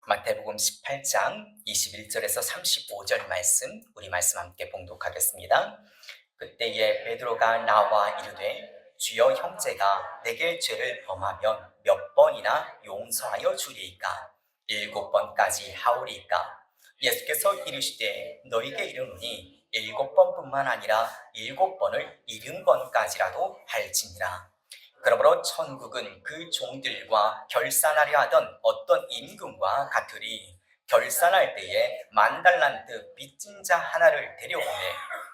마태복음 18장 21절에서 35절 말씀, 우리 말씀 함께 봉독하겠습니다. 그때에 베드로가 나와 이르되 주여, 형제가 내게 죄를 범하면 몇 번이나 용서하여 주리이까? 7번까지 하오리이까? 예수께서 이르시되 너희에게 이르노니 7번뿐만 아니라 7번을 70번까지라도 할지니라. 그러므로 천국은 그 종들과 결산하려 하던 어떤 임금과 같으리. 결산할 때에 10,000달란트 빚진 자 하나를 데려오매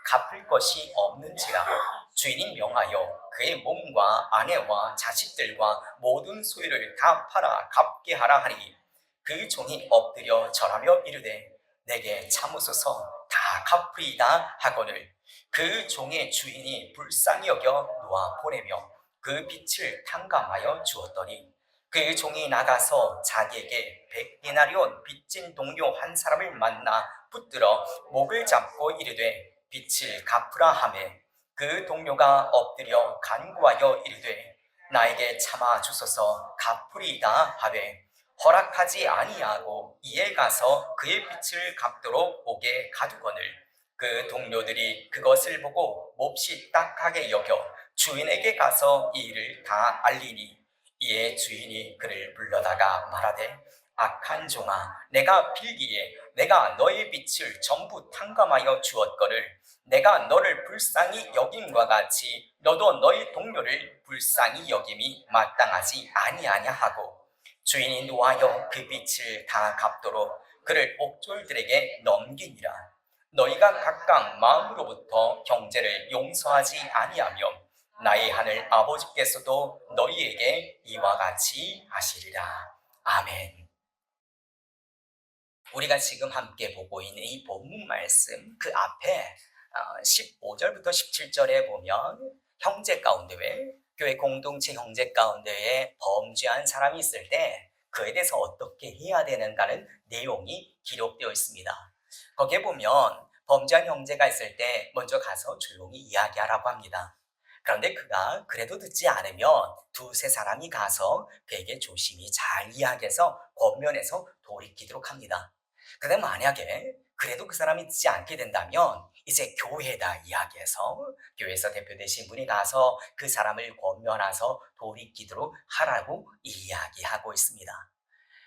갚을 것이 없는지라 주인이 명하여 그의 몸과 아내와 자식들과 모든 소유를 다 팔아 갚게 하라 하니, 그 종이 엎드려 절하며 이르되 내게 참으소서, 다 갚으리이다 하거늘 그 종의 주인이 불쌍히 여겨 놓아 보내며 그 빚을 탕감하여 주었더니, 그 종이 나가서 자기에게 100데나리온 빚진 동료 한 사람을 만나 붙들어 목을 잡고 이르되 빚을 갚으라 하매, 그 동료가 엎드려 간구하여 이르되 나에게 참아 주소서, 갚으리이다 하되 허락하지 아니하고 이에 가서 그의 빚을 갚도록 옥에 가두거늘 그 동료들이 그것을 보고 몹시 딱하게 여겨 주인에게 가서 이 일을 다 알리니, 이에 주인이 그를 불러다가 말하되 악한 종아, 내가 빌기에 내가 너의 빚을 전부 탕감하여 주었거늘 내가 너를 불쌍히 여김과 같이 너도 너희 동료를 불쌍히 여김이 마땅하지 아니하냐 하고, 주인이 노하여 그 빚을 다 갚도록 그를 옥졸들에게 넘기니라. 너희가 각각 마음으로부터 형제를 용서하지 아니하며 나의 하늘 아버지께서도 너희에게 이와 같이 하시리라. 아멘. 우리가 지금 함께 보고 있는 이 본문 말씀, 그 앞에 15절부터 17절에 보면 형제 가운데, 교회 공동체 형제 가운데에 범죄한 사람이 있을 때 그에 대해서 어떻게 해야 되는가는 내용이 기록되어 있습니다. 거기에 보면 범죄한 형제가 있을 때 먼저 가서 조용히 이야기하라고 합니다. 그런데 그가 그래도 듣지 않으면 두세 사람이 가서 그에게 조심히 잘 이야기해서 권면해서 돌이키도록 합니다. 근데 만약에 그래도 그 사람이 듣지 않게 된다면 이제 교회에다 이야기해서 교회에서 대표되신 분이 가서 그 사람을 권면해서 돌이키도록 하라고 이야기하고 있습니다.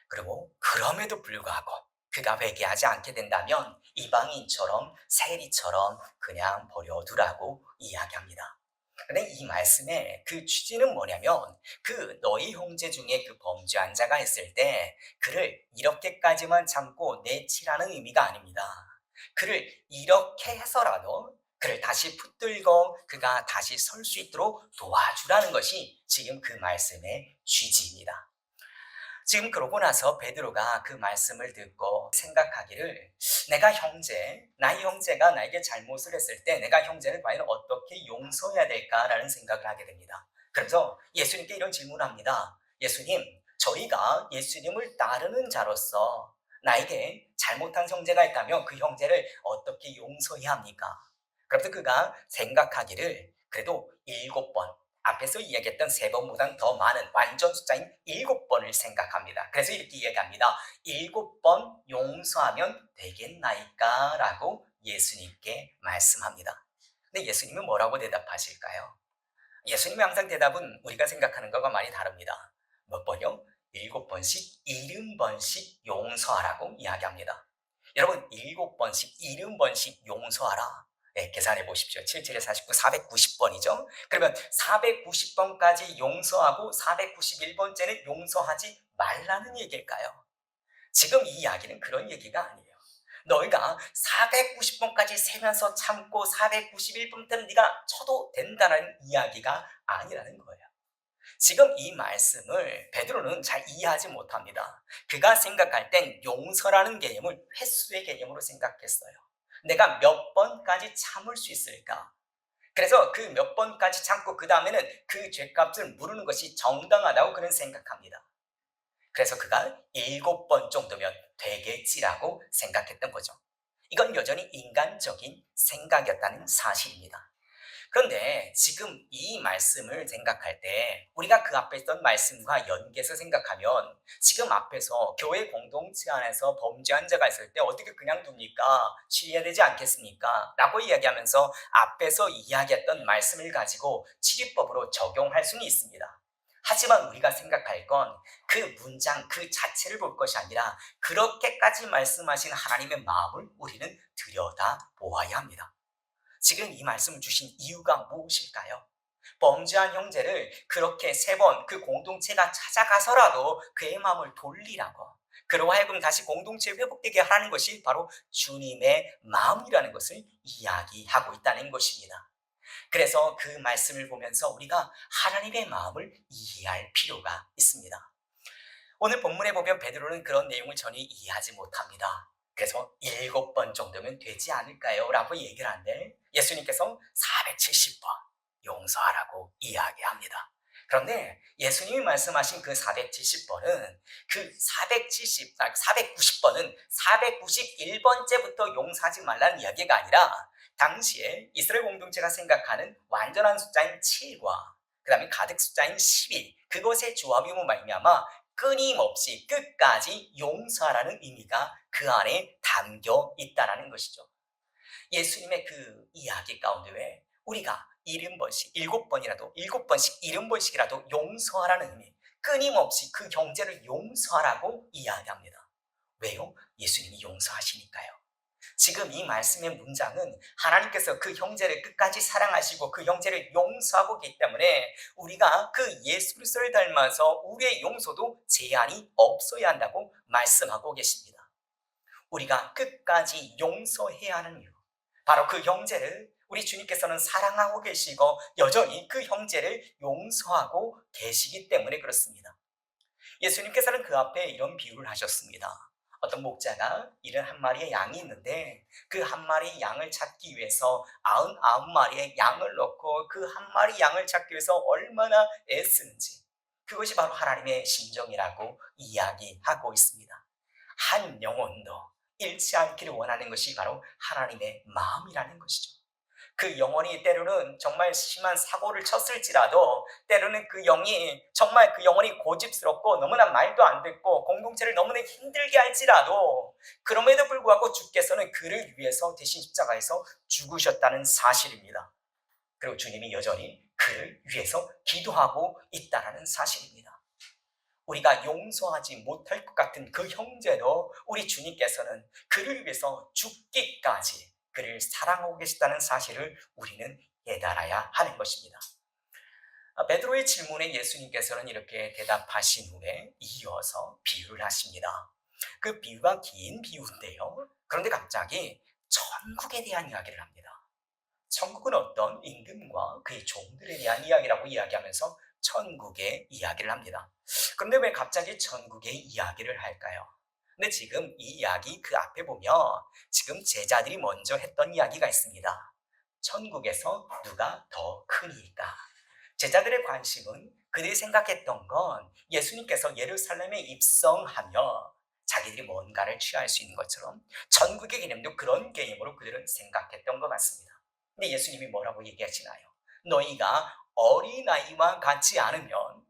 그리고 그럼에도 불구하고 그가 회개하지 않게 된다면 이방인처럼 세리처럼 그냥 버려두라고 이야기합니다. 근데 이 말씀의 그 취지는 뭐냐면, 그 너희 형제 중에 그 범죄한 자가 있을 때 그를 이렇게까지만 참고 내치라는 의미가 아닙니다. 그를 이렇게 해서라도 그를 다시 붙들고 그가 다시 설 수 있도록 도와주라는 것이 지금 그 말씀의 취지입니다. 지금 그러고 나서 베드로가 그 말씀을 듣고 생각하기를, 내가 나의 형제가 나에게 잘못을 했을 때 내가 형제를 과연 어떻게 용서해야 될까라는 생각을 하게 됩니다. 그래서 예수님께 이런 질문을 합니다. 예수님, 저희가 예수님을 따르는 자로서 나에게 잘못한 형제가 있다면 그 형제를 어떻게 용서해야 합니까? 그래서 그가 생각하기를, 그래도 7번, 앞에서 이야기했던 3번보다는 더 많은 완전 숫자인 7번을 생각합니다. 그래서 이렇게 이야기합니다. 7번 용서하면 되겠나이까? 라고 예수님께 말씀합니다. 근데 예수님은 뭐라고 대답하실까요? 예수님의 항상 대답은 우리가 생각하는 것과 많이 다릅니다. 몇 번요? 7번씩 70번씩 용서하라고 이야기합니다. 여러분, 7번씩 70번씩 용서하라. 네, 계산해 보십시오. 77에 49, 490번이죠. 그러면 490번까지 용서하고 491번째는 용서하지 말라는 얘기일까요? 지금 이 이야기는 그런 얘기가 아니에요. 너희가 490번까지 세면서 참고 491번째는 네가 쳐도 된다는 이야기가 아니라는 거예요. 지금 이 말씀을 베드로는 잘 이해하지 못합니다. 그가 생각할 땐 용서라는 개념을 횟수의 개념으로 생각했어요. 내가 몇 번까지 참을 수 있을까? 그래서 그 몇 번까지 참고 그 다음에는 그 죄값을 물으는 것이 정당하다고 그는 생각합니다. 그래서 그가 7번 정도면 되겠지라고 생각했던 거죠. 이건 여전히 인간적인 생각이었다는 사실입니다. 그런데 지금 이 말씀을 생각할 때 우리가 그 앞에 있던 말씀과 연계해서 생각하면 지금 앞에서 교회 공동체 안에서 범죄한 자가 있을 때 어떻게 그냥 둡니까? 치료해야 되지 않겠습니까? 라고 이야기하면서 앞에서 이야기했던 말씀을 가지고 치료법으로 적용할 수는 있습니다. 하지만 우리가 생각할 건 그 문장 그 자체를 볼 것이 아니라 그렇게까지 말씀하신 하나님의 마음을 우리는 들여다 보아야 합니다. 지금 이 말씀을 주신 이유가 무엇일까요? 범죄한 형제를 그렇게 3번 그 공동체가 찾아가서라도 그의 마음을 돌리라고, 그로 하여금 다시 공동체 회복되게 하라는 것이 바로 주님의 마음이라는 것을 이야기하고 있다는 것입니다. 그래서 그 말씀을 보면서 우리가 하나님의 마음을 이해할 필요가 있습니다. 오늘 본문에 보면 베드로는 그런 내용을 전혀 이해하지 못합니다. 그래서 7번 정도면 되지 않을까요? 라고 얘기를 하는데 예수님께서 470번 용서하라고 이야기합니다. 그런데 예수님이 말씀하신 그 470번은 그 490번은 491번째부터 용서하지 말라는 이야기가 아니라 당시에 이스라엘 공동체가 생각하는 완전한 숫자인 7과 그 다음에 가득 숫자인 12, 그것의 조합이므로 말미암아 끊임없이 끝까지 용서하라는 의미가 그 안에 담겨 있다는 것이죠. 예수님의 그 이야기 가운데 왜 우리가 70번씩, 7번이라도, 7번씩, 70번씩이라도 용서하라는 의미, 끊임없이 그 형제를 용서하라고 이야기합니다. 왜요? 예수님이 용서하시니까요. 지금 이 말씀의 문장은 하나님께서 그 형제를 끝까지 사랑하시고 그 형제를 용서하고 있기 때문에 우리가 그 예수 그리스도를 닮아서 우리의 용서도 제한이 없어야 한다고 말씀하고 계십니다. 우리가 끝까지 용서해야 하는 이유, 바로 그 형제를 우리 주님께서는 사랑하고 계시고 여전히 그 형제를 용서하고 계시기 때문에 그렇습니다. 예수님께서는 그 앞에 이런 비유를 하셨습니다. 어떤 목자가 이런 한 마리의 양이 있는데 그 한 마리 양을 찾기 위해서 99마리의 양을 넣고 그 한 마리 양을 찾기 위해서 얼마나 애쓰는지, 그것이 바로 하나님의 심정이라고 이야기하고 있습니다. 한 영혼도 잃지 않기를 원하는 것이 바로 하나님의 마음이라는 것이죠. 그 영혼이 때로는 정말 심한 사고를 쳤을지라도 때로는 그 영이 정말 그 영혼이 고집스럽고 너무나 말도 안 듣고 공동체를 너무나 힘들게 할지라도 그럼에도 불구하고 주께서는 그를 위해서 대신 십자가에서 죽으셨다는 사실입니다. 그리고 주님이 여전히 그를 위해서 기도하고 있다는 사실입니다. 우리가 용서하지 못할 것 같은 그 형제도 우리 주님께서는 그를 위해서 죽기까지 그를 사랑하고 계시다는 사실을 우리는 깨달아야 하는 것입니다. 베드로의 질문에 예수님께서는 이렇게 대답하신 후에 이어서 비유를 하십니다. 그 비유가 긴 비유인데요. 그런데 갑자기 천국에 대한 이야기를 합니다. 천국은 어떤 임금과 그의 종들에 대한 이야기라고 이야기하면서 천국의 이야기를 합니다. 그런데 왜 갑자기 천국의 이야기를 할까요? 근데 지금 이 이야기 그 앞에 보면 지금 제자들이 먼저 했던 이야기가 있습니다. 천국에서 누가 더 크니까? 제자들의 관심은 그들이 생각했던 건 예수님께서 예루살렘에 입성하며 자기들이 뭔가를 취할 수 있는 것처럼 천국의 개념도 그런 개념으로 그들은 생각했던 것 같습니다. 근데 예수님이 뭐라고 얘기하시나요? 너희가 어린아이와 같지 않으면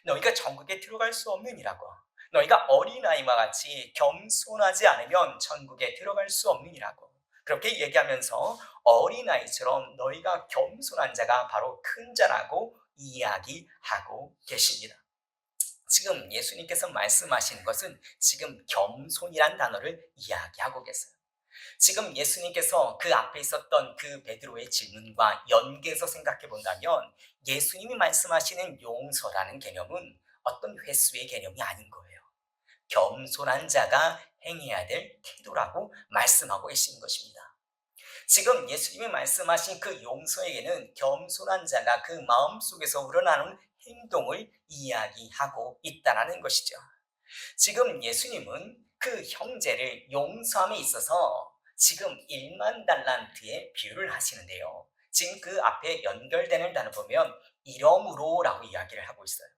너희가 천국에 들어갈 수 없느니라고. 너희가 어린아이와 같이 겸손하지 않으면 천국에 들어갈 수 없느니라고. 그렇게 얘기하면서 어린아이처럼 너희가 겸손한 자가 바로 큰 자라고 이야기하고 계십니다. 지금 예수님께서 말씀하시는 것은 지금 겸손이란 단어를 이야기하고 계세요. 지금 예수님께서 그 앞에 있었던 그 베드로의 질문과 연계해서 생각해 본다면 예수님이 말씀하시는 용서라는 개념은 어떤 횟수의 개념이 아닌 거예요. 겸손한 자가 행해야 될 태도라고 말씀하고 계신 것입니다. 지금 예수님이 말씀하신 그 용서에게는 겸손한 자가 그 마음속에서 우러나는 행동을 이야기하고 있다는 것이죠. 지금 예수님은 그 형제를 용서함에 있어서 지금 1만 달란트의 비유를 하시는데요. 지금 그 앞에 연결되는 단어 보면 이러므로라고 이야기를 하고 있어요.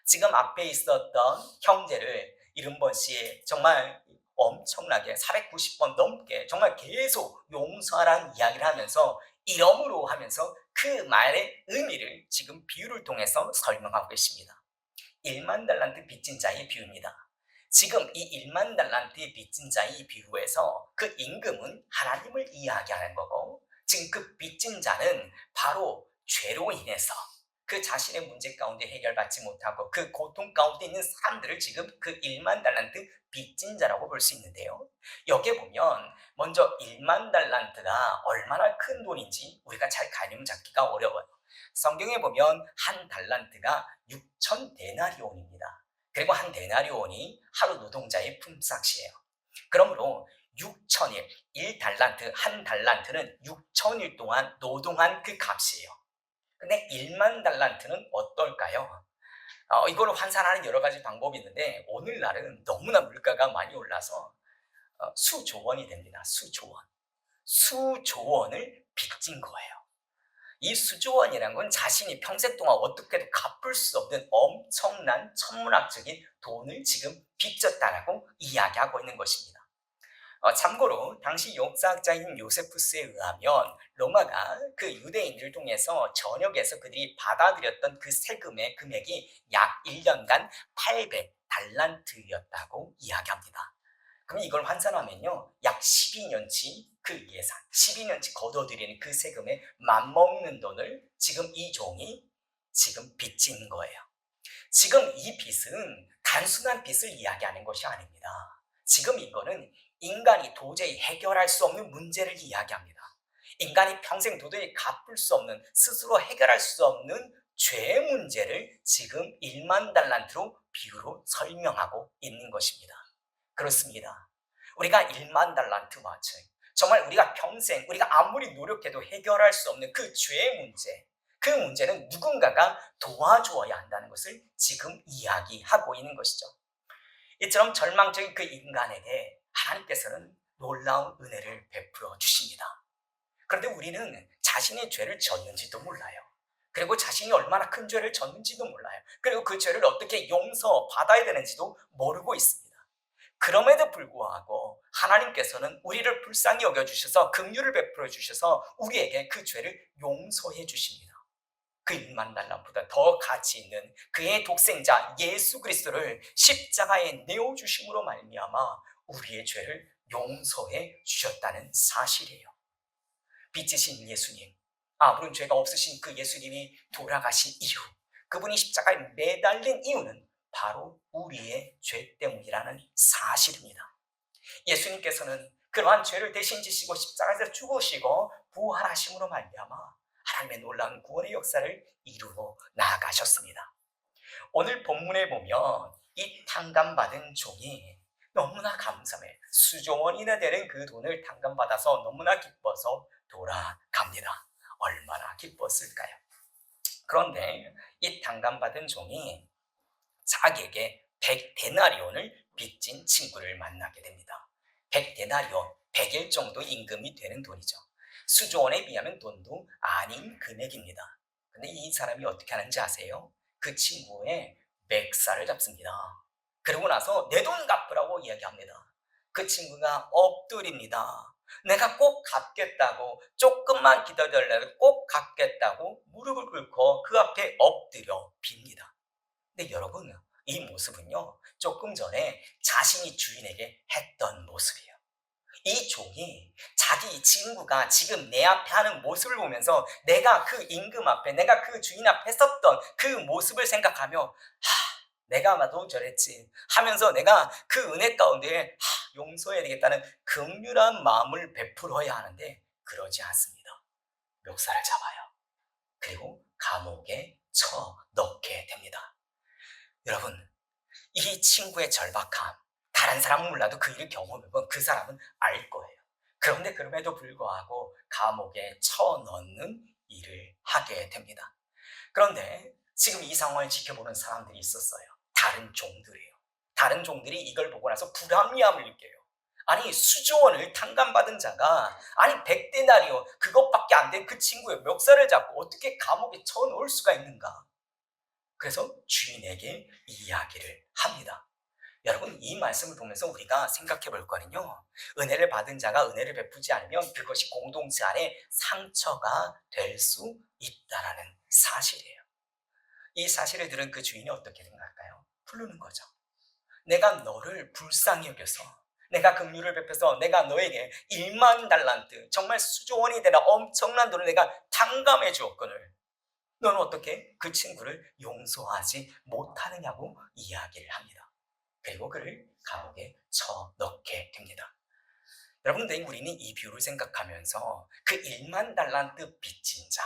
지금 앞에 있었던 형제를 70번씩 정말 엄청나게 490번 넘게 정말 계속 용서하라는 이야기를 하면서 이러므로 하면서 그 말의 의미를 지금 비유를 통해서 설명하고 계십니다. 1만 달란트 빚진 자의 비유입니다. 지금 이 1만 달란트의 빚진 자의 비유에서 그 임금은 하나님을 이야기하는 거고, 지금 그 빚진 자는 바로 죄로 인해서 그 자신의 문제 가운데 해결받지 못하고 그 고통 가운데 있는 사람들을 지금 그 1만 달란트 빚진 자라고 볼 수 있는데요. 여기에 보면 먼저 1만 달란트가 얼마나 큰 돈인지 우리가 잘 가늠 잡기가 어려워요. 성경에 보면 한 달란트가 6천 데나리온입니다. 그리고 한 데나리온이 하루 노동자의 품삯이에요. 그러므로 6천일, 1달란트, 한 달란트는 6천일 동안 노동한 그 값이에요. 근데 1만 달란트는 어떨까요? 이걸 환산하는 여러 가지 방법이 있는데 오늘날은 너무나 물가가 많이 올라서 수조 원이 됩니다. 수조 원. 수조 원을 빚진 거예요. 이 수조 원이라는 건 자신이 평생 동안 어떻게도 갚을 수 없는 엄청난 천문학적인 돈을 지금 빚졌다라고 이야기하고 있는 것입니다. 참고로 당시 역사학자인 요세푸스에 의하면 로마가 그 유대인들을 통해서 전역에서 그들이 받아들였던 그 세금의 금액이 약 1년간 800달란트였다고 이야기합니다. 그럼 이걸 환산하면요, 약 12년치 그 예산, 12년치 거둬들이는 그 세금에 맞먹는 돈을 지금 이 종이 지금 빚진 거예요. 지금 이 빚은 단순한 빚을 이야기하는 것이 아닙니다. 지금 이거는 인간이 도저히 해결할 수 없는 문제를 이야기합니다. 인간이 평생 도저히 갚을 수 없는, 스스로 해결할 수 없는 죄의 문제를 지금 1만 달란트로 비유로 설명하고 있는 것입니다. 그렇습니다. 우리가 1만 달란트와 정말 우리가 평생 우리가 아무리 노력해도 해결할 수 없는 그 죄의 문제, 그 문제는 누군가가 도와주어야 한다는 것을 지금 이야기하고 있는 것이죠. 이처럼 절망적인 그 인간에게 하나님께서는 놀라운 은혜를 베풀어 주십니다. 그런데 우리는 자신의 죄를 졌는지도 몰라요. 그리고 자신이 얼마나 큰 죄를 졌는지도 몰라요. 그리고 그 죄를 어떻게 용서받아야 되는지도 모르고 있습니다. 그럼에도 불구하고 하나님께서는 우리를 불쌍히 여겨주셔서 긍휼을 베풀어 주셔서 우리에게 그 죄를 용서해 주십니다. 그 1만 달란트보다 더 가치 있는 그의 독생자 예수 그리스도를 십자가에 내어주심으로 말미암아 우리의 죄를 용서해 주셨다는 사실이에요. 빚지신 예수님, 아무런 죄가 없으신 그 예수님이 돌아가신 이유, 그분이 십자가에 매달린 이유는 바로 우리의 죄 때문이라는 사실입니다. 예수님께서는 그러한 죄를 대신 지시고 십자가에서 죽으시고 부활하심으로 말미암아 하나님의 놀라운 구원의 역사를 이루어 나아가셨습니다. 오늘 본문에 보면 이 탕감받은 종이 너무나 감사해 수조 원이나 되는 그 돈을 탕감받아서 너무나 기뻐서 돌아갑니다. 얼마나 기뻤을까요? 그런데 이 탕감받은 종이 자기에게 100데나리온을 빚진 친구를 만나게 됩니다. 100데나리온, 100일 정도 임금이 되는 돈이죠. 수조원에 비하면 돈도 아닌 금액입니다. 근데 이 사람이 어떻게 하는지 아세요? 그 친구의 맥살을 잡습니다. 그러고 나서 내 돈 갚으라고 이야기합니다. 그 친구가 엎드립니다. 내가 꼭 갚겠다고, 조금만 기다려달라고 꼭 갚겠다고 무릎을 꿇고 그 앞에 엎드려 빕니다. 근데 여러분, 이 모습은요, 조금 전에 자신이 주인에게 했던 모습이에요. 이 종이 자기 친구가 지금 내 앞에 하는 모습을 보면서 내가 그 임금 앞에, 내가 그 주인 앞에 했었던 그 모습을 생각하며 내가 아마도 저랬지 하면서 내가 그 은혜 가운데 용서해야 되겠다는 긍휼한 마음을 베풀어야 하는데 그러지 않습니다. 멱살을 잡아요. 그리고 감옥에 쳐넣게 됩니다. 여러분, 이 친구의 절박함, 다른 사람은 몰라도 그 일을 경험해본 그 사람은 알 거예요. 그런데 그럼에도 불구하고 감옥에 쳐넣는 일을 하게 됩니다. 그런데 지금 이 상황을 지켜보는 사람들이 있었어요. 다른 종들이에요. 다른 종들이 이걸 보고 나서 불합리함을 느껴요. 아니, 수조원을 탕감받은 자가, 아니 100데나리온 그것밖에 안 된 그 친구의 멱살을 잡고 어떻게 감옥에 쳐넣을 수가 있는가? 그래서 주인에게 이야기를 합니다. 여러분, 이 말씀을 보면서 우리가 생각해 볼 거는요, 은혜를 받은 자가 은혜를 베푸지 않으면 그것이 공동체 안에 상처가 될 수 있다라는 사실이에요. 이 사실을 들은 그 주인이 어떻게 생각할까요? 부르는 거죠. 내가 너를 불쌍히 여겨서, 내가 긍휼을 베풀어서 내가 너에게 1만 달란트, 정말 수조 원이 되나 엄청난 돈을 내가 탕감해 주었거늘 너는 어떻게 그 친구를 용서하지 못하느냐고 이야기를 합니다. 그리고 그를 감옥에 쳐넣게 됩니다. 여러분들, 우리는 이 비유를 생각하면서 그 1만 달란트 빚진 자,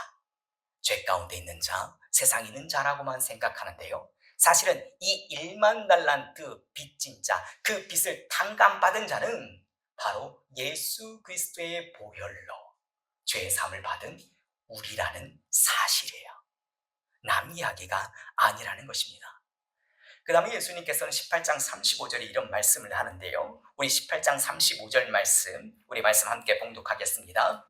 죄 가운데 있는 자, 세상에 있는 자라고만 생각하는데요. 사실은 이 1만 달란트 빚진 자, 그 빚을 탕감받은 자는 바로 예수 그리스도의 보혈로 죄의 사함을 받은 우리라는 사실이에요. 남 이야기가 아니라는 것입니다. 그 다음에 예수님께서는 18장 35절에 이런 말씀을 하는데요. 우리 18장 35절 말씀, 우리 말씀 함께 봉독하겠습니다.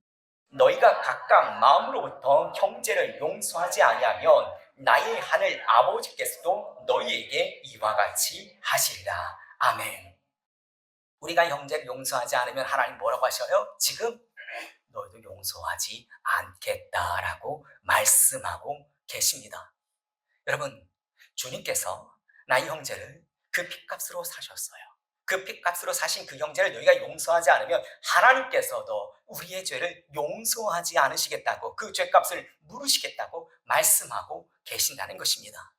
너희가 각각 마음으로부터 형제를 용서하지 아니하면 나의 하늘 아버지께서도 너희에게 이와 같이 하시리라. 아멘. 우리가 형제를 용서하지 않으면 하나님 뭐라고 하셔요? 지금 너희도 용서하지 않겠다라고 말씀하고 계십니다. 여러분, 주님께서 나의 형제를 그 핏값으로 사셨어요. 그 핏값으로 사신 그 형제를 너희가 용서하지 않으면 하나님께서도 우리의 죄를 용서하지 않으시겠다고, 그 죄값을 물으시겠다고 말씀하고 계신다는 것입니다.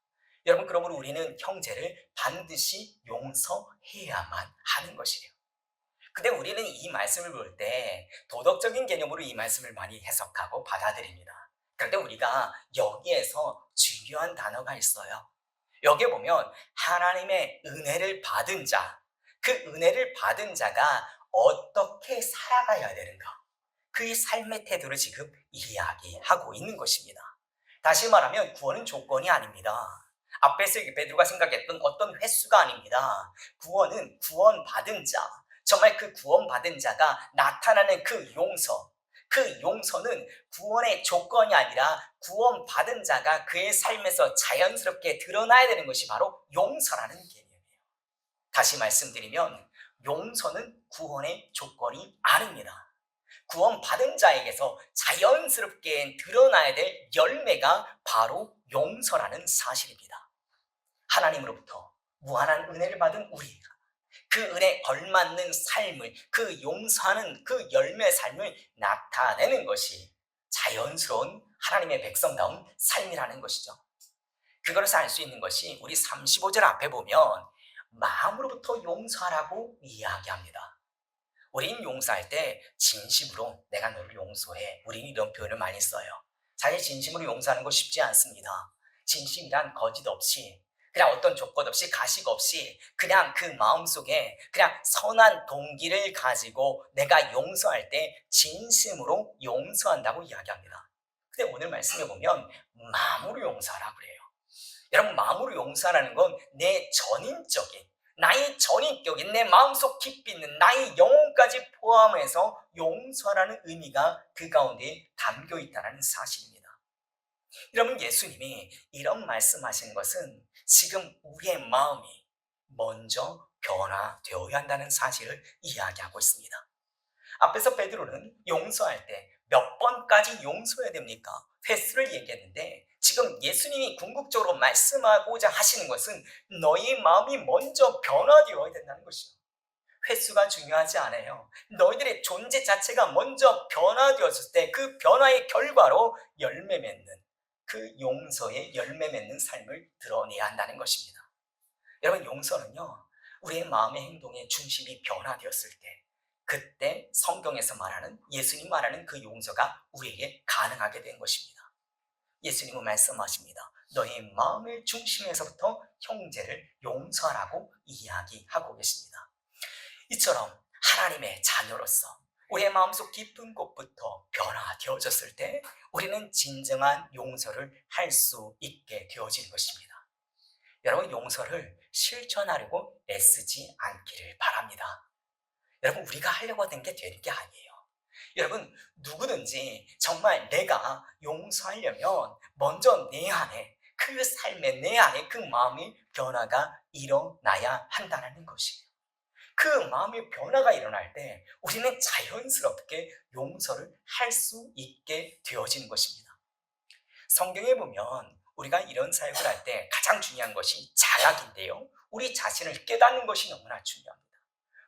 여러분, 그러므로 우리는 형제를 반드시 용서해야만 하는 것이에요. 근데 우리는 이 말씀을 볼 때 도덕적인 개념으로 이 말씀을 많이 해석하고 받아들입니다. 그런데 우리가 여기에서 중요한 단어가 있어요. 여기에 보면 하나님의 은혜를 받은 자, 그 은혜를 받은 자가 어떻게 살아가야 되는가, 그의 삶의 태도를 지금 이야기하고 있는 것입니다. 다시 말하면 구원은 조건이 아닙니다. 앞에서 베드로가 생각했던 어떤 횟수가 아닙니다. 구원은 구원받은 자, 정말 그 구원받은 자가 나타나는 그 용서, 그 용서는 구원의 조건이 아니라 구원받은 자가 그의 삶에서 자연스럽게 드러나야 되는 것이 바로 용서라는 개념이에요. 다시 말씀드리면 용서는 구원의 조건이 아닙니다. 구원받은 자에게서 자연스럽게 드러나야 될 열매가 바로 용서라는 사실입니다. 하나님으로부터 무한한 은혜를 받은 우리가 그 은혜에 걸맞는 삶을, 그 용서하는 그 열매의 삶을 나타내는 것이 자연스러운 하나님의 백성다운 삶이라는 것이죠. 그것을 알 수 있는 것이 우리 35절 앞에 보면 마음으로부터 용서하라고 이야기합니다. 우린 용서할 때 진심으로 내가 너를 용서해, 우린 이런 표현을 많이 써요. 사실 진심으로 용서하는 거 쉽지 않습니다. 진심이란 거짓 없이, 그냥 어떤 조건 없이, 가식 없이 그냥 그 마음속에 그냥 선한 동기를 가지고 내가 용서할 때 진심으로 용서한다고 이야기합니다. 근데 오늘 말씀에 보면 마음으로 용서하라 그래요. 여러분, 마음으로 용서하라는 건 내 전인적인, 나의 전인격인 내 마음속 깊이 있는 나의 영혼까지 포함해서 용서라는 의미가 그 가운데 담겨 있다는 사실입니다. 여러분, 예수님이 이런 말씀하신 것은 지금 우리의 마음이 먼저 변화되어야 한다는 사실을 이야기하고 있습니다. 앞에서 베드로는 용서할 때 몇 번까지 용서해야 됩니까? 횟수를 얘기했는데 지금 예수님이 궁극적으로 말씀하고자 하시는 것은 너희 마음이 먼저 변화되어야 된다는 것이죠. 횟수가 중요하지 않아요. 너희들의 존재 자체가 먼저 변화되었을 때 그 변화의 결과로 열매 맺는, 그 용서의 열매 맺는 삶을 드러내야 한다는 것입니다. 여러분, 용서는요, 우리의 마음의 행동의 중심이 변화되었을 때, 그때 성경에서 말하는, 예수님 말하는 그 용서가 우리에게 가능하게 된 것입니다. 예수님은 말씀하십니다. 너의 마음의 중심에서부터 형제를 용서하라고 이야기하고 계십니다. 이처럼 하나님의 자녀로서 우리의 마음속 깊은 곳부터 변화되어졌을 때 우리는 진정한 용서를 할 수 있게 되어지는 것입니다. 여러분, 용서를 실천하려고 애쓰지 않기를 바랍니다. 여러분, 우리가 하려고 하는 게 되는 게 아니에요. 여러분, 누구든지 정말 내가 용서하려면 먼저 내 안에, 그 삶에 내 안에 그 마음이 변화가 일어나야 한다는 것이에요. 그 마음의 변화가 일어날 때 우리는 자연스럽게 용서를 할 수 있게 되어지는 것입니다. 성경에 보면 우리가 이런 사역을 할 때 가장 중요한 것이 자각인데요. 우리 자신을 깨닫는 것이 너무나 중요합니다.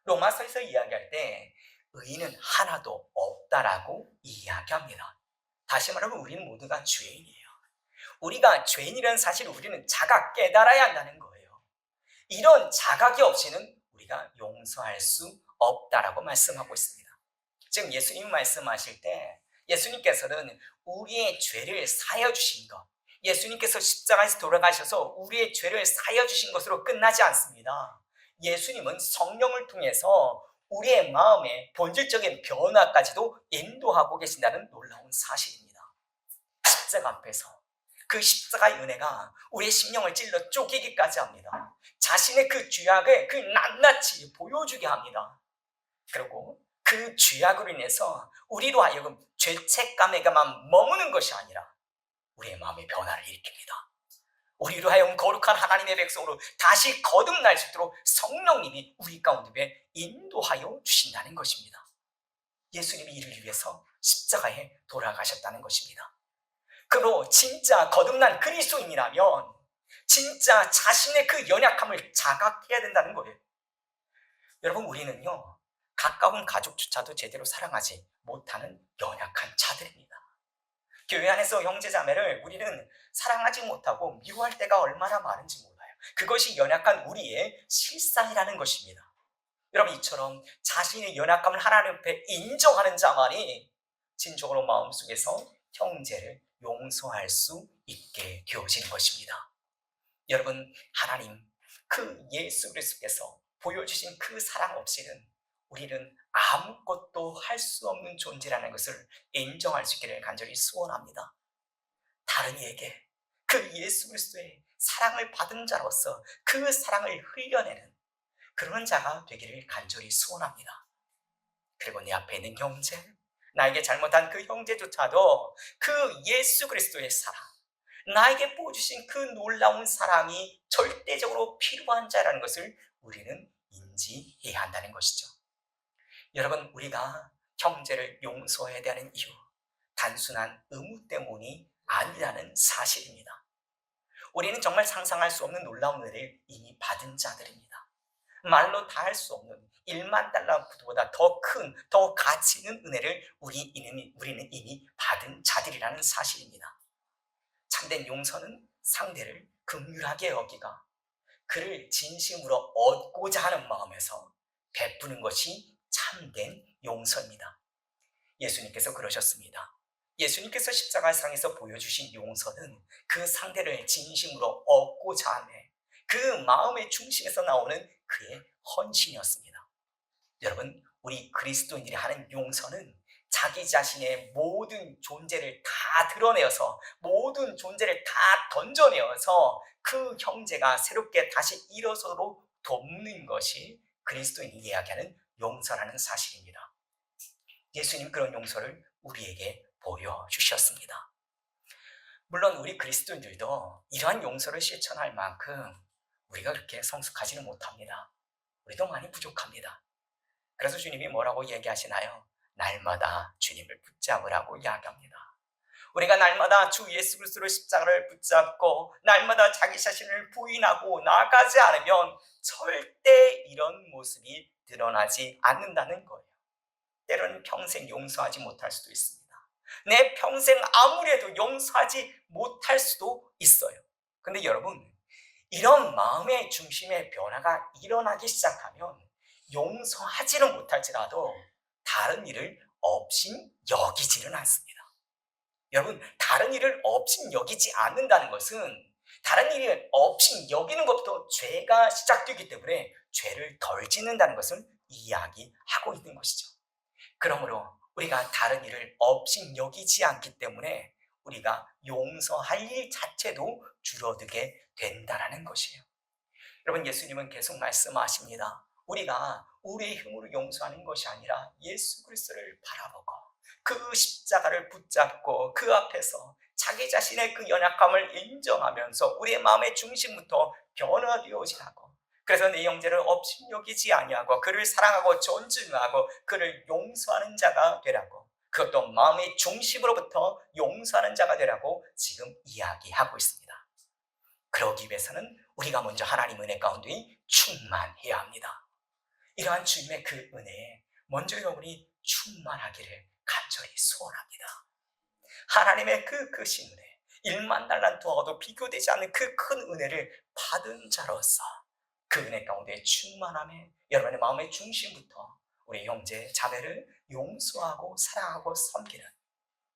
로마서에서 이야기할 때 의인은 하나도 없다라고 이야기합니다. 다시 말하면 우리는 모두가 죄인이에요. 우리가 죄인이라는 사실을 우리는 자각 깨달아야 한다는 거예요. 이런 자각이 없이는 우리가 용서할 수 없다라고 말씀하고 있습니다. 지금 예수님 말씀하실 때 예수님께서는 우리의 죄를 사하여 주신 것, 예수님께서 십자가에서 돌아가셔서 우리의 죄를 사하여 주신 것으로 끝나지 않습니다. 예수님은 성령을 통해서 우리의 마음의 본질적인 변화까지도 인도하고 계신다는 놀라운 사실입니다. 십자가 앞에서 그 십자가의 은혜가 우리의 심령을 찔러 쪼개기까지 합니다. 자신의 그 죄악을 그 낱낱이 보여주게 합니다. 그리고 그 죄악으로 인해서 우리로 하여금 죄책감에만 머무는 것이 아니라 우리의 마음의 변화를 일으킵니다. 우리로 하여금 거룩한 하나님의 백성으로 다시 거듭날 수 있도록 성령님이 우리 가운데 인도하여 주신다는 것입니다. 예수님이 이를 위해서 십자가에 돌아가셨다는 것입니다. 그로 진짜 거듭난 그리스도인이라면 진짜 자신의 그 연약함을 자각해야 된다는 거예요. 여러분, 우리는요, 가까운 가족조차도 제대로 사랑하지 못하는 연약한 자들입니다. 교회 안에서 형제자매를 우리는 사랑하지 못하고 미워할 때가 얼마나 많은지 몰라요. 그것이 연약한 우리의 실상이라는 것입니다. 여러분, 이처럼 자신의 연약함을 하나님 앞에 인정하는 자만이 진정으로 마음속에서 형제를 용서할 수 있게 되어지는 것입니다. 여러분, 하나님 그 예수 그리스도께서 보여주신 그 사랑 없이는 우리는 아무것도 할 수 없는 존재라는 것을 인정할 수 있기를 간절히 소원합니다. 다른 이에게 그 예수 그리스도의 사랑을 받은 자로서 그 사랑을 흘려내는 그런 자가 되기를 간절히 소원합니다. 그리고 내 앞에 있는 형제, 나에게 잘못한 그 형제조차도 그 예수 그리스도의 사랑, 나에게 보여주신 그 놀라운 사랑이 절대적으로 필요한 자라는 것을 우리는 인지해야 한다는 것이죠. 여러분, 우리가 형제를 용서해야 되는 이유, 단순한 의무 때문이 아니라는 사실입니다. 우리는 정말 상상할 수 없는 놀라운 은혜를 이미 받은 자들입니다. 말로 다 할 수 없는 1만 달러보다 더 큰, 더 가치 있는 은혜를 우리는 이미 받은 자들이라는 사실입니다. 참된 용서는 상대를 긍휼하게 여기가 그를 진심으로 얻고자 하는 마음에서 베푸는 것이 참된 용서입니다. 예수님께서 그러셨습니다. 예수님께서 십자가상에서 보여주신 용서는 그 상대를 진심으로 얻고자 하네, 그 마음의 중심에서 나오는 그의 헌신이었습니다. 여러분, 우리 그리스도인들이 하는 용서는 자기 자신의 모든 존재를 다 드러내어서 모든 존재를 다 던져내어서 그 형제가 새롭게 다시 일어서도록 돕는 것이 그리스도인이 이야기하는 용서라는 사실입니다. 예수님 그런 용서를 우리에게 보여주셨습니다. 물론 우리 그리스도인들도 이러한 용서를 실천할 만큼 우리가 그렇게 성숙하지는 못합니다. 우리도 많이 부족합니다. 그래서 주님이 뭐라고 얘기하시나요? 날마다 주님을 붙잡으라고 이야기합니다. 우리가 날마다 주 예수 그리스도의 십자가를 붙잡고 날마다 자기 자신을 부인하고 나아가지 않으면 절대 이런 모습이 드러나지 않는다는 거예요. 때로는 평생 용서하지 못할 수도 있습니다. 내 평생 아무리 해도 용서하지 못할 수도 있어요. 근데 여러분, 이런 마음의 중심의 변화가 일어나기 시작하면 용서하지는 못할지라도 다른 일을 업신 여기지는 않습니다. 여러분, 다른 일을 업신 여기지 않는다는 것은 다른 일을 업신 여기는 것부터 죄가 시작되기 때문에 죄를 덜 짓는다는 것을 이야기하고 있는 것이죠. 그러므로 우리가 다른 일을 업신 여기지 않기 때문에 우리가 용서할 일 자체도 줄어들게 된다는 것이에요. 여러분, 예수님은 계속 말씀하십니다. 우리가 우리의 힘으로 용서하는 것이 아니라 예수 그리스도를 바라보고 그 십자가를 붙잡고 그 앞에서 자기 자신의 그 연약함을 인정하면서 우리의 마음의 중심부터 변화되어지라고. 그래서 내 형제를 업신여기지 아니하고 그를 사랑하고 존중하고 그를 용서하는 자가 되라고. 그것도 마음의 중심으로부터 용서하는 자가 되라고 지금 이야기하고 있습니다. 그러기 위해서는 우리가 먼저 하나님 은혜 가운데 충만해야 합니다. 이러한 주님의 그 은혜에 먼저 여러분이 충만하기를 간절히 소원합니다. 하나님의 그 크신 은혜, 1만 달란트와도 비교되지 않는 그 큰 은혜를 받은 자로서 그 은혜 가운데 충만함에 여러분의 마음의 중심부터 우리 형제 자매를 용서하고 사랑하고 섬기는,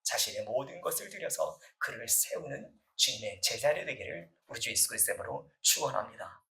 자신의 모든 것을 들여서 그를 세우는 주님의 제자리 되기를 우리 주 예수 그리스도로 축원합니다.